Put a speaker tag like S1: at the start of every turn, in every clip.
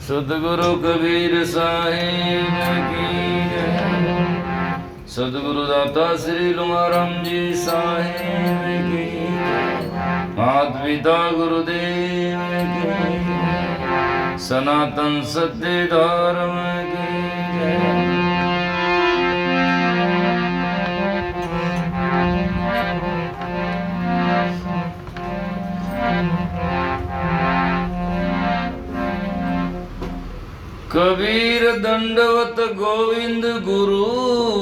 S1: सतगुरु कबीर साहिब की जय। सतगुरु दाता श्री लुमाराम जी साहिब की जय। मात पिता गुरुदेव की जय। सनातन सत्य धर्म की जय। कबीर दंडवत गोविंद गुरु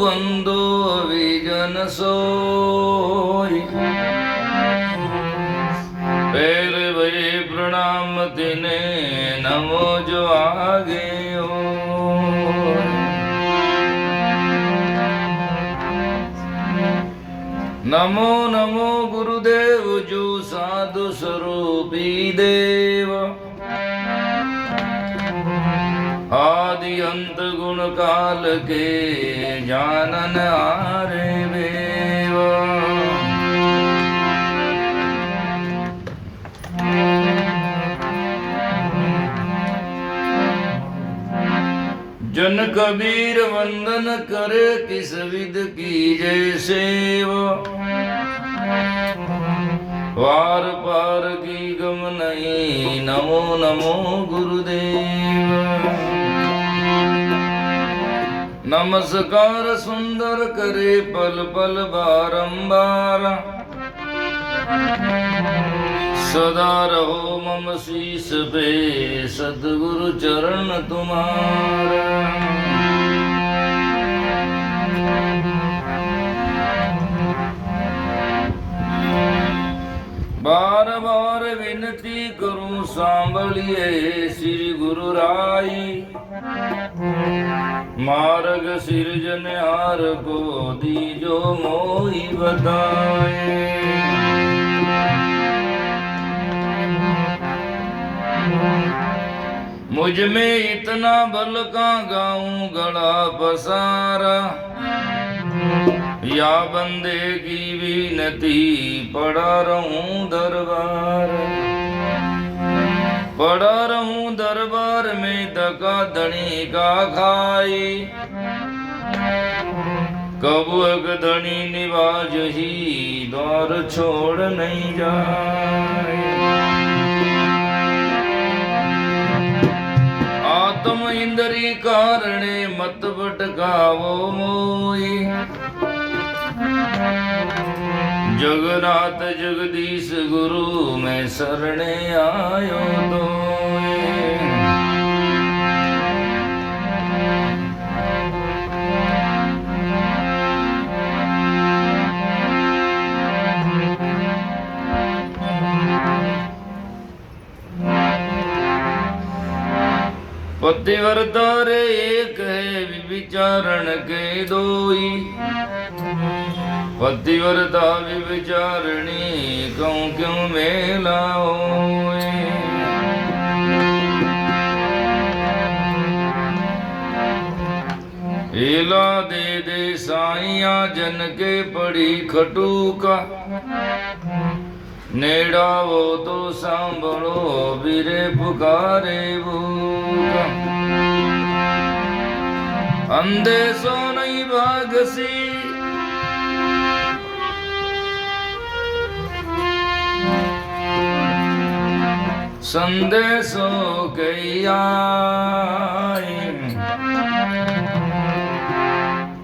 S1: वंदो विजन सोई। पहले भये प्रणाम तिने नमो जो आगे हो। नमो नमो गुरुदेव जो साधु स्वरूपी देव। आदि अंत गुण काल के जानन आरे देव। जन कबीर वंदन करे किस विध की जय सेव। वार पार की गम नहीं नमो नमो गुरुदेव। नमस्कार सुंदर करे पल पल बारंबार। सदा रहो मम शीस पे सतगुरु चरण तुम्हारा। बार बार विनती करूं सांभलिए श्री गुरु राई। मार्ग सिरजनहार को दीजो मोहि बताए। मुझ में इतना बल का गाऊं गला पसारा। या बंदे की विनती पड़ा रहूं दरबार। पड़ा रहूं दरबार में धका धनी का खाई। कब अग धनी निवाज ही द्वार छोड़ नहीं जाए। आत्म इंद्री कारणे मत भटकावो मोई। जगन्नाथ जगदीश गुरु मैं शरणे आयो दोए। पतिव्रता रे एक है विचारण के दोई। पतिव्रता विचारणी कहूँ क्यों मेला होए। एला दे दे साइया जन के पड़ी खटूका। नेड़ा वो तो सांभळो वीरे पुकारे भूका। अंधे सो नहीं भागसी संदेशो गया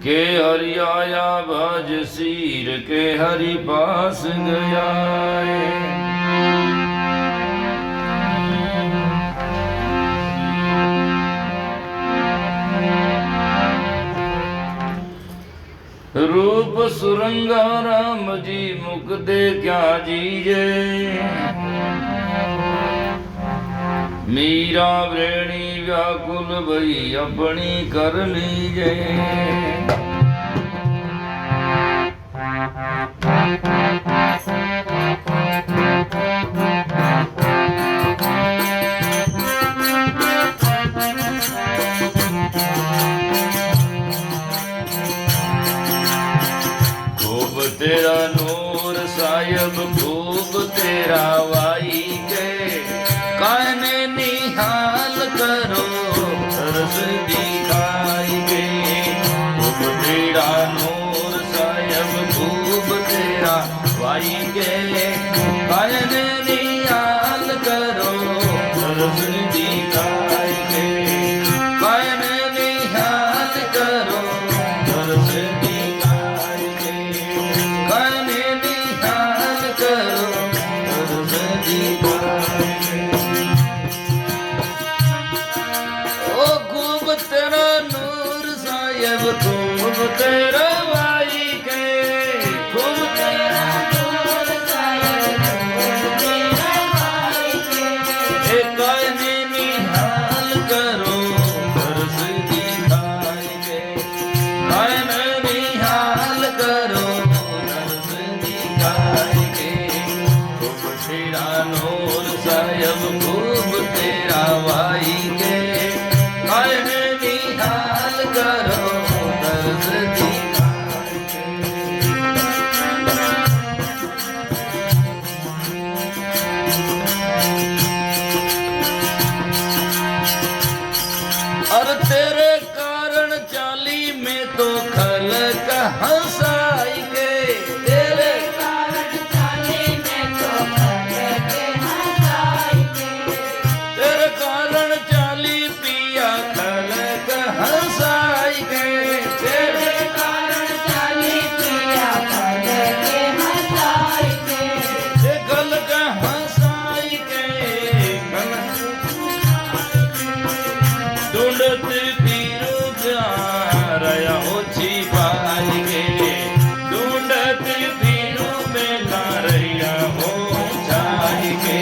S1: के हरियाया भज सिर के हरि पास गया। रूप सुरंगा राम जी मुख दे क्या जीजे। मीरा व्रेणी व्याकुल भई अपनी कर लीजे। खूब तेरा नूर साहिब खूब कायने निहाल करो दर्श दिखाई के कायने निहाल करो दर्श दिखाई के कायने निहाल करो दर्श दिखाई के ओ खूब तेरा नूर साहिब खूब तेरा भाई के खूब तेरा नूर साहिब खूब तेरा भाई के कायने निहाल करो दर्श दिखाई के कायने निहाल करो दर्श दिखाई के खूब तेरा नूर साहिब खूब तेरा भाई के कायने निहाल करो दर्श दिखाई के और तेरे कारण चाली में तो खल हंसाई के तेरे कारण चाली में तो खल हंसाई के तेरे कारण चाली पिया खल हंसाई के तेरे कारण चाली पिया खल हंसाई के खल हंसाई के ढूंढत फिरू रया ओछी पाई के ढूंढत फिरू मेला रैया हो जाई के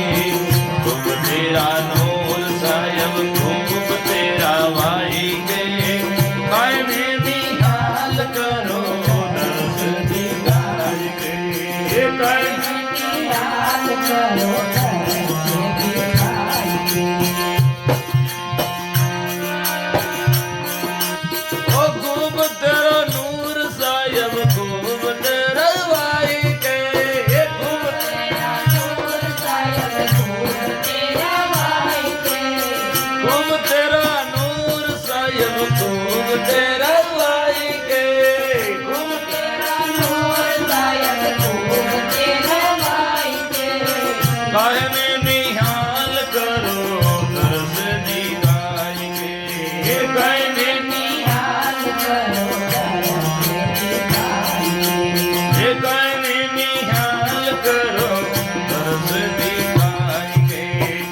S1: खूब तेरा नूर साहिब खूब तेरा भाई के कायने निहाल करो दर्श दिखाई के कायने निहाल करो दर्श दिखाई के ओ खूब तेरा नूर साहिब खूब तेरा भाई के खूब तेरा नूर साहिब खूब तेरा भाई के खूब तेरा नूर साहिब खूब तेरा भाई के खूब तेरा नूर साहिब खूब तेरा भाई के कायने निहाल करो दर्श दिखाई के कायने निहाल करो दर्श दिखाई के कायने निहाल करो दर्श दिखाई के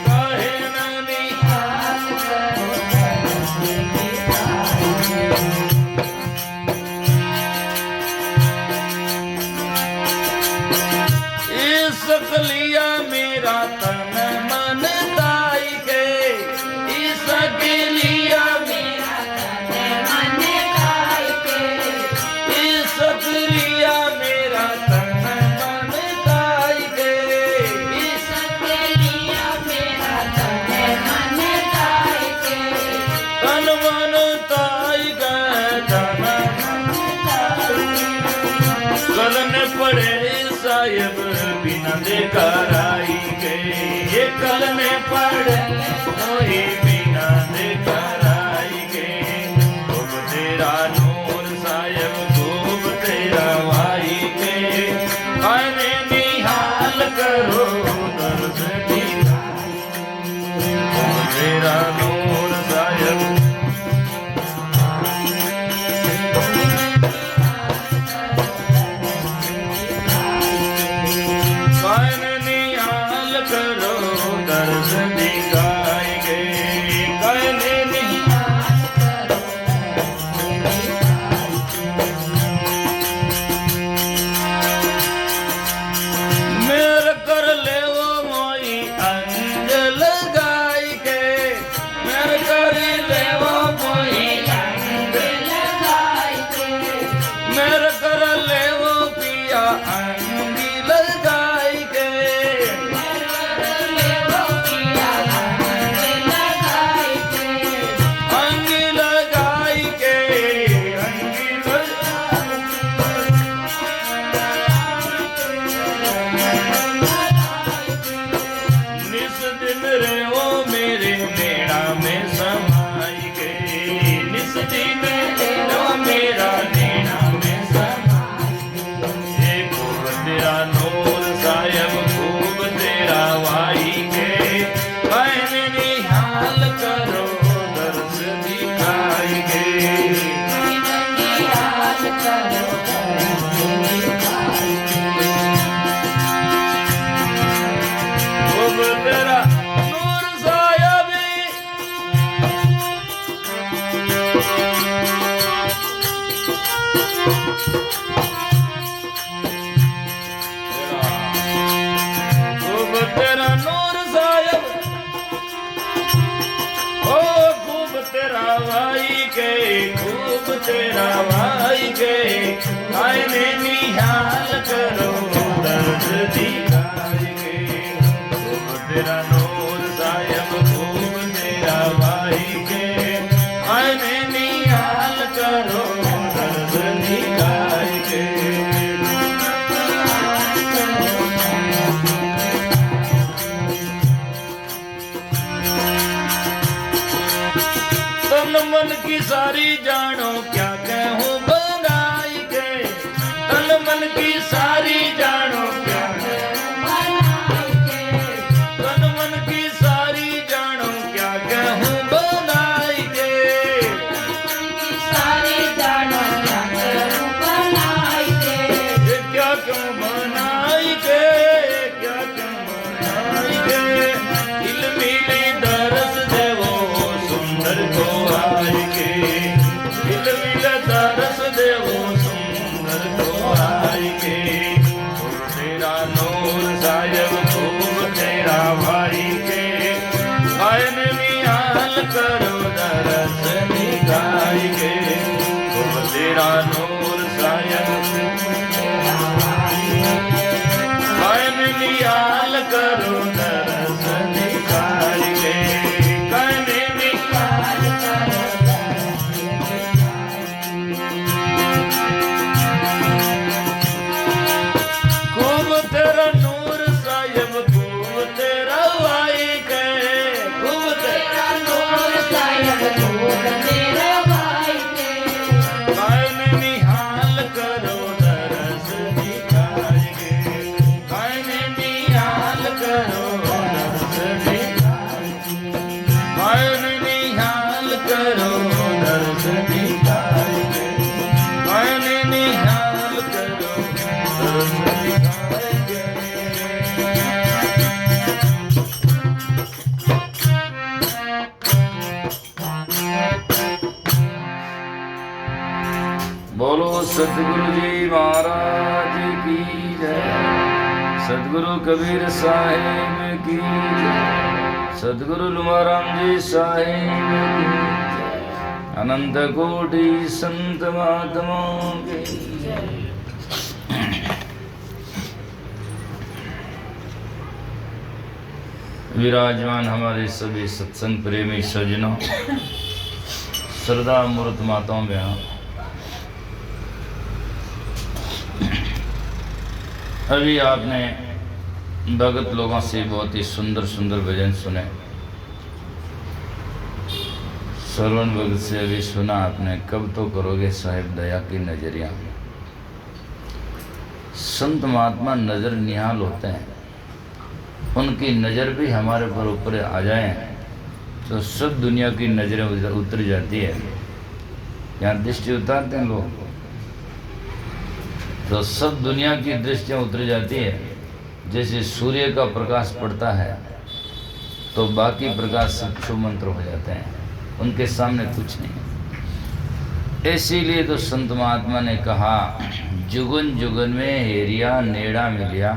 S1: कायने निहाल करो दर्श दिखाई के इसक लिया मेरा तन मन ताई के इसक लिया मेरा तन मन ताई के इसक लिया मेरा तन मन ताई के इसक लिया मेरा तन मन ताई के तन मन ताई गए तन मन ताई कल ने पड़े साहिब बिना देकर आई के ये कल में पड़े कोई बिना देकर आई के खूब तेरा नूर साहिब खूब तेरा भाई के कायने निहाल करो दर्श दिखाई खूब तेरा नूर साहिब कायने निहाल करो दर्श दिखाई के कायने निहाल करो मेरे कर ले वो मोई अंजल गाई के मेरे कर ले वो मोई अंजल गाई के मेरे कर ले वो पिया अंजल गाई के मेरे कर ले वो पिया खूब तेरा नूर साहिब, ओ खूब तेरा भाई के, खूब तेरा भाई के, आईने निहाल करो दर्द दिखाई के। खूब तेरा नूर साहिब, खूब तेरा भाई के, आईने निहाल करो दर्द दिखाई के। तन मन की सारी जानो क्या कहूँ बनाई के, तन मन की सारी जानो क्या कहूँ बनाई के, तन मन की सारी जानो क्या कहूँ बनाई के,
S2: सारी जानो क्या कहूँ बनाई के।
S1: ये क्या क्यों बनाई के, क्या क्यों बनाई के। इल्मीली दरस दे वो सुंदर को आई के, इल्मील दरस दे वो सुंदर को आई के। खूब तेरा नूर साहिब, खूब तेरा भाई के, आयन निहाल करो दरस निकाई के। खूब तेरा नूर साहिब, आयन निहाल करो दरस निकाई के। कहने निकाल करो दरस खूब तेरा नूर साहिब, खूब तेरा भाई के, खूब तेरा
S2: नूर साहिब, खूब तेरा भाई के।
S1: कायन निहाल करो दरस दिखाई के, कायन निहाल करो दरस दिखाई के, कायन निहाल करो दरस दिखाई के, कायन निहाल करो दरस दिखाई के। बोलो सतगुरु जी महाराज की जय, सतगुरु कबीर साहिब की जय, सतगुरु लुमाराम जी साहिब की जय, अनंत कोटि संत महात्माओं की जय। विराजमान हमारे सभी सत्संग प्रेमी सज्जनों, श्रद्धा मूर्त माताओं बहनों, अभी आपने भगत लोगों से बहुत ही सुंदर सुंदर भजन सुने। श्रवण भगत से अभी सुना आपने, कब तो करोगे साहिब दया की नजरिया। संत महात्मा नजर निहाल होते हैं, उनकी नज़र भी हमारे ऊपर आ जाए तो सब दुनिया की नज़रें उतर जाती है। यहाँ दृष्टि उतारते हैं लोग तो सब दुनिया की दृष्टियाँ उतर जाती है। जैसे सूर्य का प्रकाश पड़ता है तो बाकी प्रकाश सब छूमंत्र हो जाते हैं, उनके सामने कुछ नहीं। इसीलिए तो संत महात्मा ने कहा, जुगन जुगन में हेरिया नेड़ा मिलिया,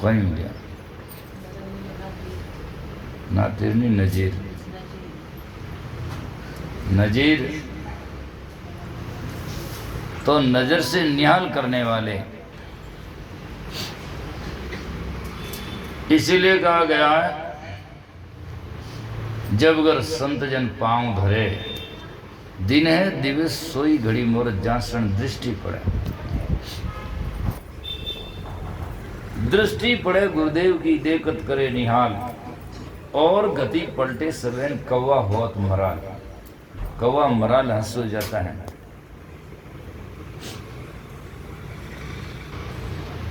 S1: कोई मिलिया ना तिरनी नजीर। नजीर तो नजर से निहाल करने वाले। इसीलिए कहा गया है, जब अगर संत जन पांव धरे, दिन है दिवस सोई घड़ी मोर जासण दृष्टि पड़े। दृष्टि पड़े गुरुदेव की देखत करे निहाल, और गति पलटे सवेन कौवा होत मराल। कौवा मराल हंस हो जाता है।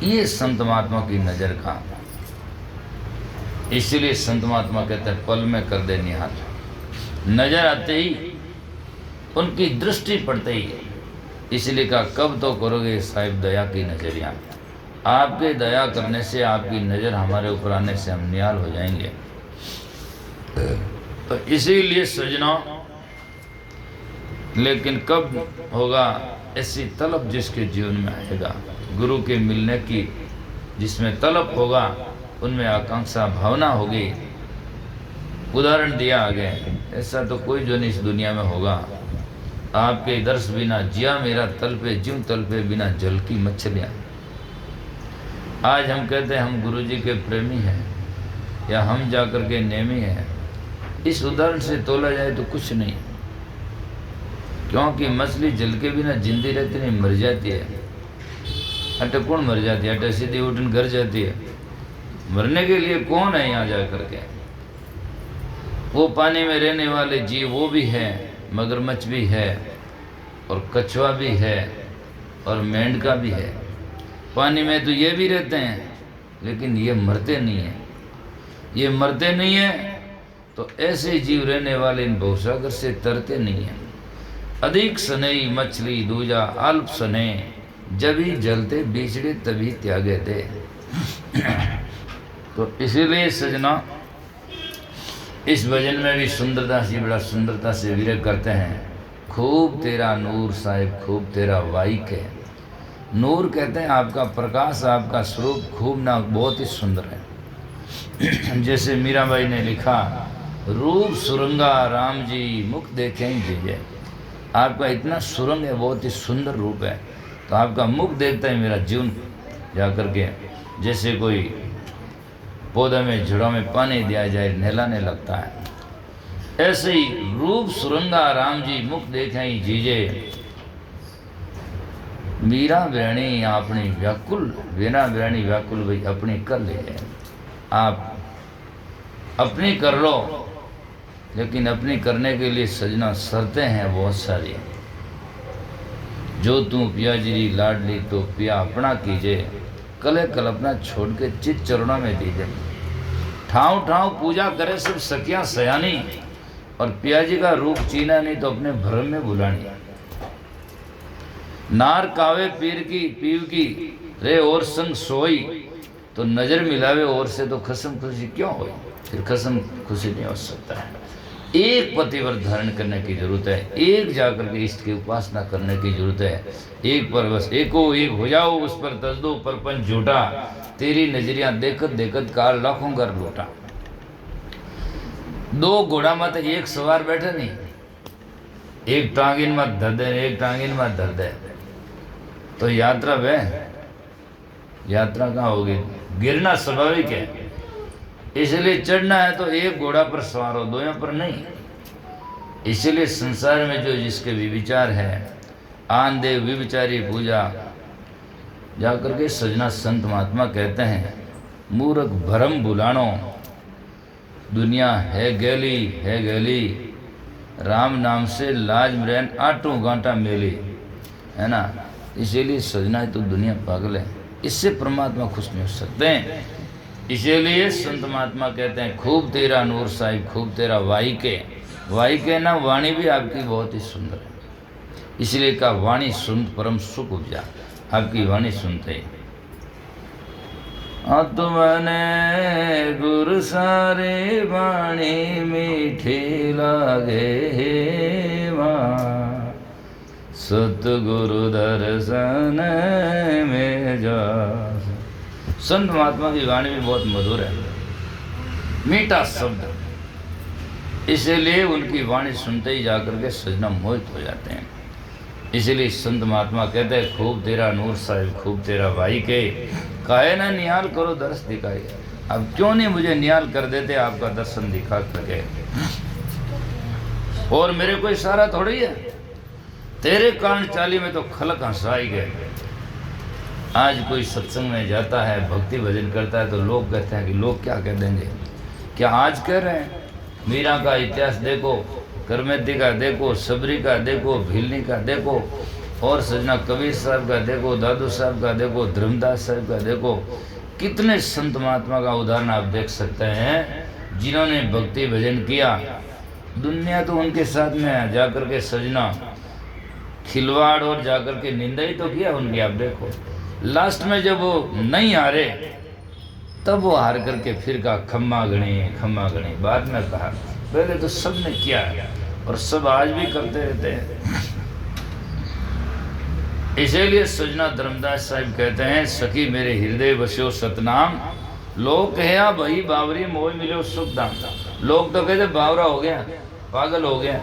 S1: ये संत महात्मा की नजर का, इसलिए संत महात्मा कहते हैं पल में कर दे निहाल। नजर आते ही, उनकी दृष्टि पड़ते ही, इसलिए कहा कब तो करोगे साहिब दया की नजरिया। आपके दया करने से, आपकी नज़र हमारे ऊपर आने से हम निहाल हो जाएंगे। तो इसीलिए सजना, लेकिन कब होगा ऐसी तलब जिसके जीवन में आएगा, गुरु के मिलने की जिसमें तलब होगा, उनमें आकांक्षा भावना होगी। उदाहरण दिया आगे, ऐसा तो कोई जो नहीं इस दुनिया में होगा। आपके दर्श बिना जिया मेरा तल पे, ज्यों तल पे बिना जल की मछलियाँ। आज हम कहते हैं हम गुरु जी के प्रेमी हैं या हम जाकर के नेमी हैं, इस उदाहरण से तोला जाए तो कुछ नहीं, क्योंकि मछली जल के बिना जिंदी रहती नहीं, मर जाती है। अटे कौन मर जाती है? अटे सीधी उठन घर जाती है। मरने के लिए कौन है यहाँ जा करके? वो पानी में रहने वाले जीव वो भी है, मगरमच्छ भी है और कछुआ भी है और मेंढका भी है। पानी में तो ये भी रहते हैं, लेकिन ये मरते नहीं हैं। ये मरते नहीं हैं तो ऐसे जीव रहने वाले इन भवसागर से तरते नहीं हैं। अधिक सनई मछली दूजा अल्प सने, जभी जलते बिछड़े तभी त्यागे थे। तो इसीलिए सजना इस भजन में भी सुंदरता से बड़ा सुंदरता से विरह करते हैं। खूब तेरा नूर साहिब, खूब तेरा वाइक है। नूर कहते हैं आपका प्रकाश, आपका स्वरूप खूब ना बहुत ही सुंदर है। जैसे मीराबाई ने लिखा, रूप सुरंगा राम जी मुख देखें जीजे। आपका इतना सुरंग है, बहुत ही सुंदर रूप है, तो आपका मुख देखता है मेरा जीवन जा करके जैसे कोई पौधे में जड़ों में पानी दिया जाए नहलाने लगता है, ऐसे ही रूप सुरंगा राम जी मुख देखें जीजे। मीरा व्याणी अपनी व्याकुल, वीणा व्याणी व्याकुल भाई अपनी कर ले जाए। आप अपनी कर लो, लेकिन अपनी करने के लिए सजना शर्तें हैं बहुत सारी। जो तू पिया जिरी लाडली तो पिया अपना कीजे, कले कल्पना छोड़ के चित चरणों में दीजे। ठाव ठाव पूजा करे सब सखियां सयानी, और पिया जी का रूप चीना नहीं तो अपने भ्रम में बुलानी। नार कावे पीर की पीव की रे और संग सोई, तो नजर मिलावे और से तो खसम खुशी क्यों होई? फिर खसम खुशी नहीं हो सकता है। एक पतिव्रत धारण करने की जरूरत है, एक जाकर के इष्ट की उपासना करने की जरूरत है। एक पर बस एको एक हो जाओ, उस पर तज दो परपंच झूठा, तेरी नजरियां देखत देखत काल लाखों कर लूटा। दो घोड़ा मत एक सवार बैठे नहीं, एक टांगिन मत धर दे, एक टांगिन मत धर दे, तो यात्रा वे यात्रा कहाँ होगी? गिरना स्वाभाविक है। इसलिए चढ़ना है तो एक घोड़ा पर सवार हो, दोनों पर नहीं। इसलिए संसार में जो जिसके विचार है, आन देव विविचारी पूजा जाकर के सजना संत महात्मा कहते हैं, मूर्ख भरम बुलानो, दुनिया है गैली, राम नाम से लाज मरैन आटो गांटा मेली, है ना। इसीलिए सजना तो दुनिया पागल है, इससे परमात्मा खुश नहीं हो सकते हैं। इसीलिए संत महात्मा कहते हैं, खूब तेरा नूर साहिब, खूब तेरा वाई के ना वाणी भी आपकी बहुत ही सुंदर है। इसलिए का वाणी सुन परम सुख उपजा, आपकी वाणी सुनते ही तुमने गुरु सारे वाणी मीठी लागे माँ, सतगुरु दर्शन में जा। संत महात्मा की वाणी भी बहुत मधुर है, मीठा शब्द, इसलिए उनकी वाणी सुनते ही जाकर के सजना मोहित हो जाते हैं। इसलिए संत महात्मा कहते हैं, खूब तेरा नूर साहिब, खूब तेरा भाई के, काहे ना निहाल करो दर्श दिखाई। अब क्यों नहीं मुझे निहाल कर देते, आपका दर्शन दिखा सके। और मेरे कोई इशारा थोड़ी है, तेरे कारण चाली में तो खलक हंसाई गए। आज कोई सत्संग में जाता है, भक्ति भजन करता है, तो लोग कहते हैं कि लोग क्या कह देंगे। क्या आज कह रहे हैं? मीरा का इतिहास देखो, करमेती का देखो, सबरी का देखो, भीलनी का देखो, और सजना कबीर साहब का देखो, दादू साहब का देखो, धर्मदास साहब का देखो। कितने संत महात्मा का उदाहरण आप देख सकते हैं जिन्होंने भक्ति भजन किया। दुनिया तो उनके साथ में जाकर के सजना खिलवाड़ और जाकर के निंदा ही तो किया उनकी। आप देखो लास्ट में जब वो नहीं हारे, तब वो हार करके फिर कहा खम्मा गणी। बाद में कहा पहले तो सब ने किया है और सब आज भी करते रहते हैं। इसीलिए सजना धर्मदास साहिब कहते हैं, सखी मेरे हृदय बस्यो सतनाम, लोग कहे भाई बावरी मोह मिलो सुख दाम। लोग तो कहते बावरा हो गया, पागल हो गया।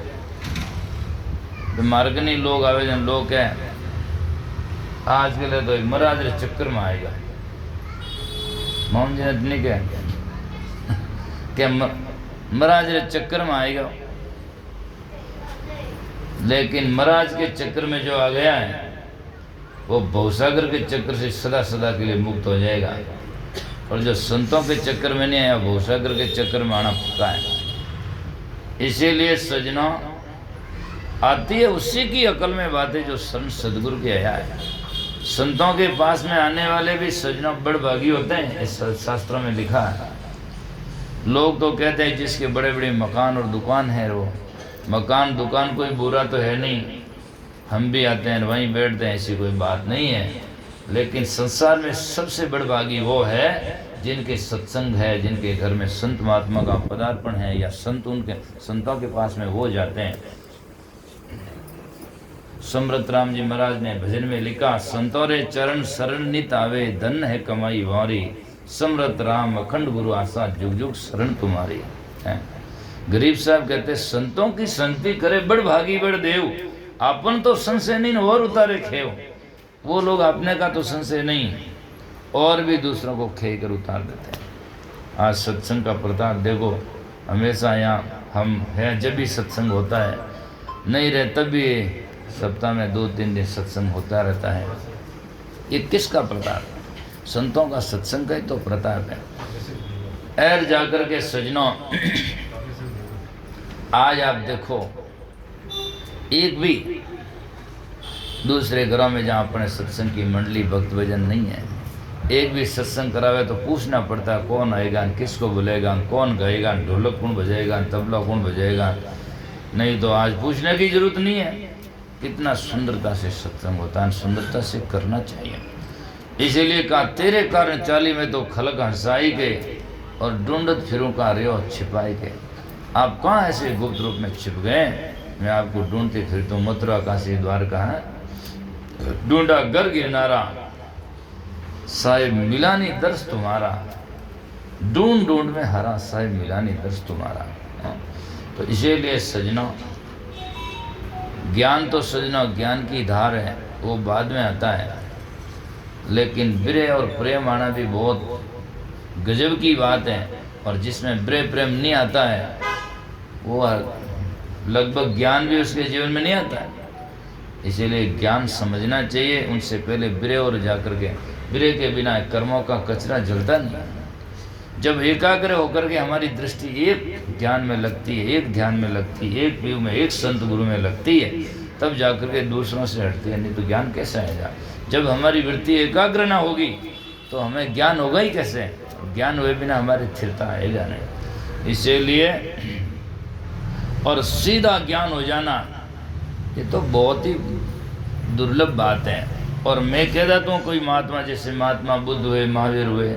S1: तो मार्गनी लोग आवे जन लोग कह आज के लिए तो महाराज रे चक्कर में आएगा। मोहन जी ने नहीं क्या महाराज रे चक्कर में आएगा, लेकिन महाराज के चक्कर में जो आ गया है वो भवसागर के चक्कर से सदा सदा के लिए मुक्त हो जाएगा। और जो संतों के चक्कर में नहीं आया, भवसागर के चक्कर में आना पक्का है। इसीलिए सजनों, आती है उसी की अकल में बातें जो संत सदगुरु के आया है। संतों के पास में आने वाले भी सजनों बड़भागी होते हैं, इस शास्त्रों में लिखा है। लोग तो कहते हैं जिसके बड़े बड़े मकान और दुकान है, वो मकान दुकान कोई बुरा तो है नहीं, हम भी आते हैं वहीं बैठते हैं, ऐसी कोई बात नहीं है। लेकिन संसार में सबसे बड़भागी वो है जिनके सत्संग है, जिनके घर में संत महात्मा का पदार्पण है, या संत उनके संतों के पास में वो जाते हैं। समृत राम जी महाराज ने भजन में लिखा, संतोरे चरण शरण नित आवे, धन है कमाई वारी, समृत राम अखंड गुरु आशा, जुग जुग शरण तुम्हारी। गरीब साहब कहते संतों की संगति करे बड़ भागी बड़ देव, अपन तो संशय नहीं और उतारे खेव। वो लोग अपने का तो संशय नहीं और भी दूसरों को खे कर उतार देते हैं। आज सत्संग का प्रताप देखो, हमेशा यहाँ हम हैं, जब भी सत्संग होता है, नहीं रहे तब भी सप्ताह में 2-3 दिन सत्संग होता रहता है। ये किसका प्रताप है? संतों का सत्संग का ही तो प्रताप है। एर जाकर के सजनों, आज आप देखो एक भी दूसरे घरों में जहाँ अपने सत्संग की मंडली भक्त भजन नहीं है, एक भी सत्संग करावे तो पूछना पड़ता है कौन आएगा, किसको बुलेगा, कौन गाएगा, ढोलक कौन बजाएगा, तबला कौन बजाएगा। नहीं तो आज पूछने की जरूरत नहीं है। कितना सुंदरता से सत्संग होता है, सुंदरता से करना चाहिए। इसीलिए कहा, तेरे कारण चाली में तो खलक हंसाई के, और ढूंढत फिरूं का रियो छिपाई के। आप कहाँ ऐसे गुप्त रूप में छिप गए? मैं आपको ढूंढती फिरता हूँ, मथुरा काशी द्वारका है, ढूंढा गर गिरनारा, साहिब मिला नहीं दर्श तुम्हारा, ढूंढ ढूंढ में हरा, साहिब मिला नहीं दर्श तुम्हारा। तो इसीलिए सजनों, ज्ञान तो सजनों ज्ञान की धार है, वो बाद में आता है, लेकिन विरह और प्रेम आना भी बहुत गजब की बात है। और जिसमें विरह प्रेम नहीं आता है, वो लगभग ज्ञान भी उसके जीवन में नहीं आता है। इसीलिए ज्ञान समझना चाहिए, उनसे पहले विरह और जाकर के, विरह के बिना कर्मों का कचरा जलता नहीं। जब एकाग्र होकर के हमारी दृष्टि एक ज्ञान में लगती है, एक ध्यान में लगती है, एक व्यू में, एक संत गुरु में लगती है, तब जाकर के दूसरों से हटती है, नहीं तो ज्ञान कैसे आएगा? जब हमारी वृत्ति एकाग्र ना होगी तो हमें ज्ञान होगा ही कैसे? ज्ञान हुए बिना हमारी स्थिरता आएगा नहीं। इसीलिए और सीधा ज्ञान हो जाना, ये तो बहुत ही दुर्लभ बात है। और मैं कह देता हूँ, कोई महात्मा जैसे महात्मा बुद्ध हुए, महावीर हुए,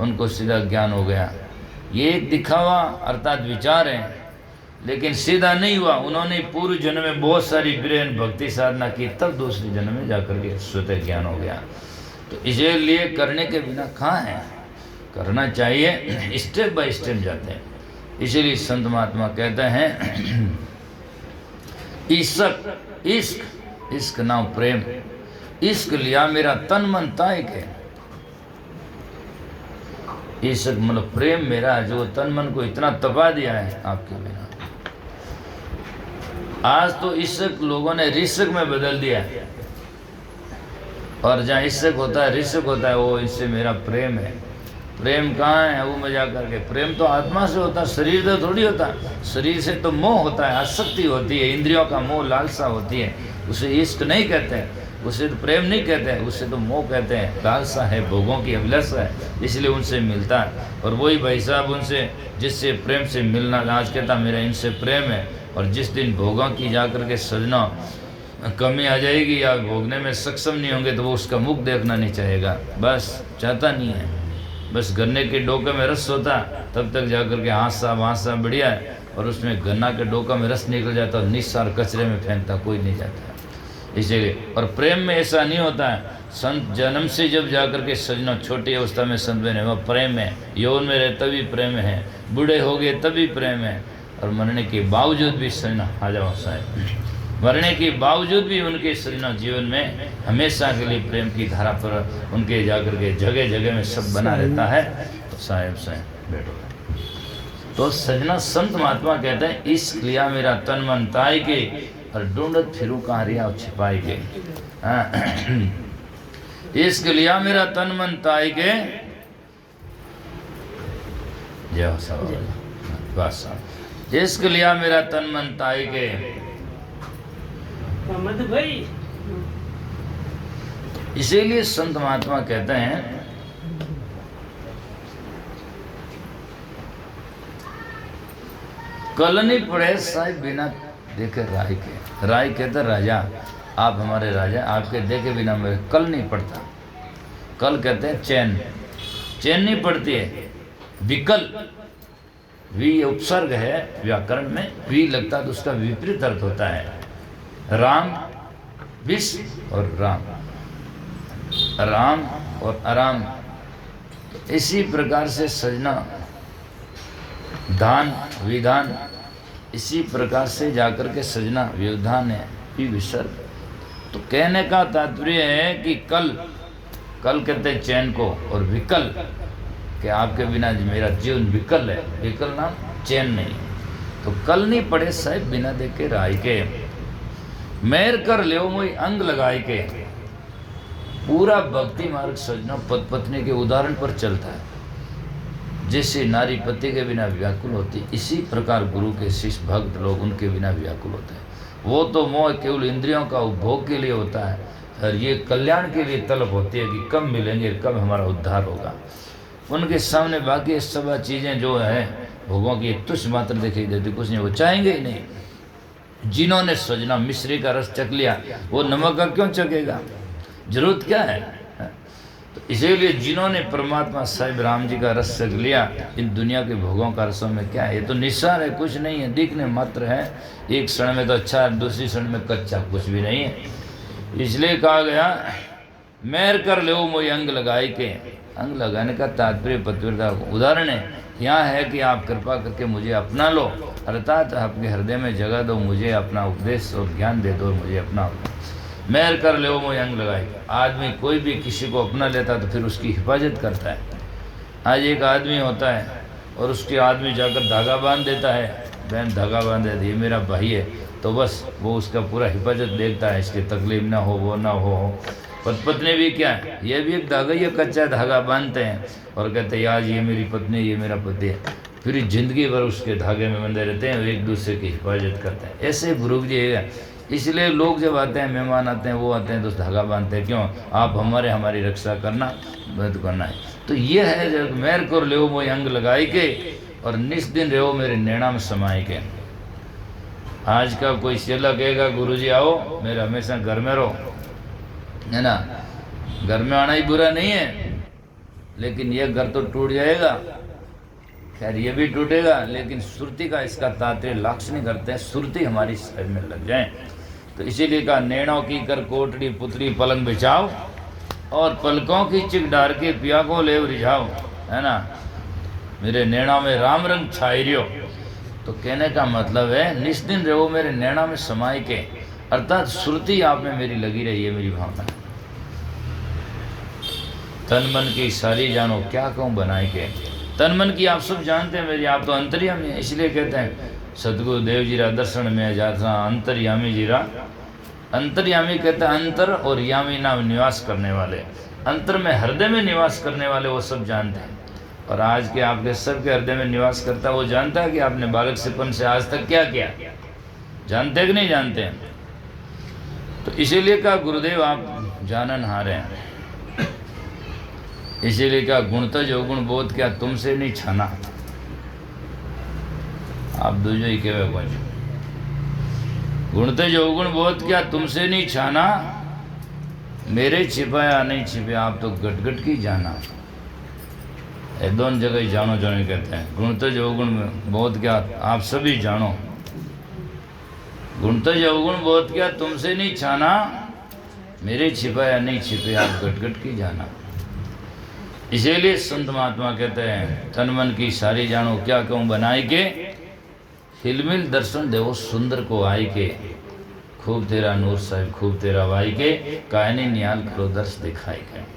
S1: उनको सीधा ज्ञान हो गया, ये एक दिखावा अर्थात विचार है, लेकिन सीधा नहीं हुआ। उन्होंने पूर्व जन्म में बहुत सारी विरह भक्ति साधना की, तब दूसरे जन्म में जाकर के स्वतः ज्ञान हो गया। तो इसलिए करने के बिना कहाँ है? करना चाहिए, स्टेप बाय स्टेप जाते हैं। इसीलिए संत महात्मा कहते हैं, इश्क इश्क इश्क नाम प्रेम, इश्क लिया मेरा तन मन ताय के। इश्क मतलब प्रेम मेरा, जो तन मन को इतना तपा दिया है आपके बिना। आज तो इश्क लोगों ने रिश्क में बदल दिया है, और जहाँ इश्क होता है, रिश्क होता है, वो इससे मेरा प्रेम है। प्रेम कहाँ है? वो में जा करके प्रेम तो आत्मा से होता है, शरीर से थोड़ी होता। शरीर से तो मोह होता है, आसक्ति होती है, इंद्रियों का मोह, लालसा होती है, उसे इश्क नहीं कहते हैं, उसे तो प्रेम नहीं कहते हैं, उसे तो मोह कहते हैं। लालसा है, भोगों की अभिलाषा है, इसलिए उनसे मिलता है। और वही भाई साहब उनसे जिससे प्रेम से मिलना, आज कहता मेरा इनसे प्रेम है, और जिस दिन भोगों की जा करके सजना कमी आ जाएगी या भोगने में सक्षम नहीं होंगे, तो वो उसका मुख देखना नहीं चाहेगा, बस चाहता नहीं है। बस गन्ने के डोके में रस होता, तब तक जाकर के हाँस साहब बढ़िया है, और उसमें गन्ना के डोका में रस निकल जाता, निस्सार कचरे में फेंकता, कोई नहीं जाता। इसीलिए, और प्रेम में ऐसा नहीं होता है। संत जन्म से जब जाकर के सजना छोटी अवस्था में संत बने, वह प्रेम है, यौवन में रहे तभी प्रेम है, बूढ़े हो गए तभी प्रेम है, और मरने के बावजूद भी सजना आ जाओ साहब, मरने के बावजूद भी उनके सजना जीवन में हमेशा के लिए प्रेम की धारा पर उनके जाकर के जगह जगह में सब बना रहता है। तो साहेब बैठो। तो सजना संत महात्मा कहते हैं, इस लिया मेरा तन मन ताई के, और ढूंढत फिरू कहाँ रिया छिपाई के। इसके लिया मेरा तन मन ताई के, जय बस। इसके लिया मेरा तन मन ताई के,
S2: भाई।
S1: इसीलिए संत महात्मा कहते हैं, कल नहीं पड़े साहिब बिना देखे राय के। राय कहते राजा, आप हमारे राजा, आपके देखे बिना मेरे कल नहीं पड़ता। कल कहते हैं चैन, चैन नहीं पड़ती है। विकल, वी उपसर्ग है व्याकरण में, वी लगता है तो उसका विपरीत अर्थ होता है। राम विष और राम, राम और आराम। इसी प्रकार से सजना दान विधान, इसी प्रकार से जाकर के सजना व्यवधान है विसर्ग। तो कहने का तात्पर्य है कि कल, कल कहते हैं चैन को, और विकल कि आपके बिना मेरा जीवन विकल है। विकल नाम चैन नहीं। तो कल नहीं पड़े साहिब बिना देखे राय के, मेर कर ले मोई अंग लगाए के। पूरा भक्ति मार्ग सजना पति पत्नी के उदाहरण पर चलता है। जैसे नारी पति के बिना व्याकुल होती, इसी प्रकार गुरु के शिष्य भक्त लोग उनके बिना व्याकुल होते हैं। वो तो मोह केवल इंद्रियों का उपभोग के लिए होता है, और ये कल्याण के लिए तलब होती है कि कब मिलेंगे, कब हमारा उद्धार होगा। उनके सामने बाकी सब चीज़ें जो है भोगों की तुच्छ मात्र देखी जाती, कुछ नहीं, वो चाहेंगे ही नहीं। जिन्होंने सजना मिश्री का रस चख लिया, वो नमक का क्यों चखेगा, जरूरत क्या है। तो इसीलिए जिन्होंने परमात्मा साहिब राम जी का रस चख लिया, इन दुनिया के भोगों का रसों में क्या है, ये तो निस्सार है, कुछ नहीं है, दिखने मात्र है। एक क्षण में तो अच्छा है, दूसरी क्षण में कच्चा, कुछ भी नहीं है। इसलिए कहा गया, मेर कर ले मोई अंग लगाई के। अंग लगाने का तात्पर्य पतिव्रता उदाहरण है। यहाँ है कि आप कृपा करके मुझे अपना लो, अर्थात आपके हृदय में जगह दो, मुझे अपना उपदेश और ज्ञान दे दो, मुझे अपना मेहर कर ले मोई अंग लगाई। आदमी कोई भी किसी को अपना लेता तो फिर उसकी हिफाजत करता है। आज एक आदमी होता है और उसके आदमी जाकर धागा बांध देता है, बहन धागा बांध देती है, मेरा भाई है, तो बस वो उसका पूरा हिफाजत देखता है, इसकी तकलीफ ना हो, वो ना हो। पत्नी भी क्या है, ये भी एक धागा, ये कच्चा धागा बांधते हैं और कहते हैं आज ये मेरी पत्नी, ये मेरा पति है, फिर जिंदगी भर उसके धागे में बंधे रहते हैं, एक दूसरे की हिफाजत करते हैं। ऐसे गुरु जी है। इसलिए लोग जब आते हैं, मेहमान आते हैं, वो आते हैं तो धागा बांधते हैं, क्यों, आप हमारी रक्षा करना, मदद करना है। तो ये है जब मेर को ले मोई अंग लगाई के, और निस दिन रहो मेरे नैना में समाई के। आज का कोई चेला कहेगा गुरुजी आओ, मेरे हमेशा घर में रहो, है ना। घर में आना ही बुरा नहीं है, लेकिन ये घर तो टूट जाएगा। खैर ये भी टूटेगा, लेकिन सुरती का इसका तात्पर्य लक्ष्य नहीं करते हैं, सुरती हमारी शरीर में लग जाए। तो इसीलिए कहा, नैनों की कर कोटड़ी पुतली पलंग बिछाओ, और पलकों की चिक डार के पिया को लेव रिझाओ, है ना। मेरे नैना में राम रंग छाई रियो। तो कहने का मतलब है निस्दिन रहो मेरे नैना में समाई के, अर्थात सुरती आप में मेरी लगी रही है, मेरी भावना है। तन मन की सारी जानो क्या कहूँ बनाए के। तन मन की आप सब जानते हैं मेरी, आप तो अंतर्यामी है। इसलिए कहते हैं सतगुरु देव जीरा दर्शन में जाता अंतर्यामी जीरा। अंतर्यामी कहते हैं अंतर, और यामी नाम निवास करने वाले। अंतर में हृदय में निवास करने वाले वो सब जानते हैं। और आज के आपके सबके हृदय में निवास करता है, वो जानता है कि आपने बालक सिपन से आज तक क्या किया, जानते कि नहीं जानते हैं। तो इसीलिए कहा गुरुदेव आप जानन हारे हैं। इसीलिए क्या गुणता जो गुण बोध क्या तुमसे नहीं छाना। आप दूजो ही कहे कुछ गुणते जो गुण बोध क्या तुमसे नहीं छाना, मेरे छिपाया नहीं छिपे आप तो गटगट की जाना। ये दोनों जगह ही जानो जानो कहते हैं। गुणते जो गुण बोध क्या आप सभी जानो, गुणते जो गुण बोध क्या तुमसे नहीं छाना, मेरे छिपा या नहीं छिपे आप गट की जाना। इसीलिए संत महात्मा कहते हैं तन मन की सारी जानो क्या कहूँ बनाए के, हिलमिल दर्शन देवो सुंदर को आय के, खूब तेरा नूर साहिब खूब तेरा वाई के, कायने निहाल करो दर्श दिखाई के।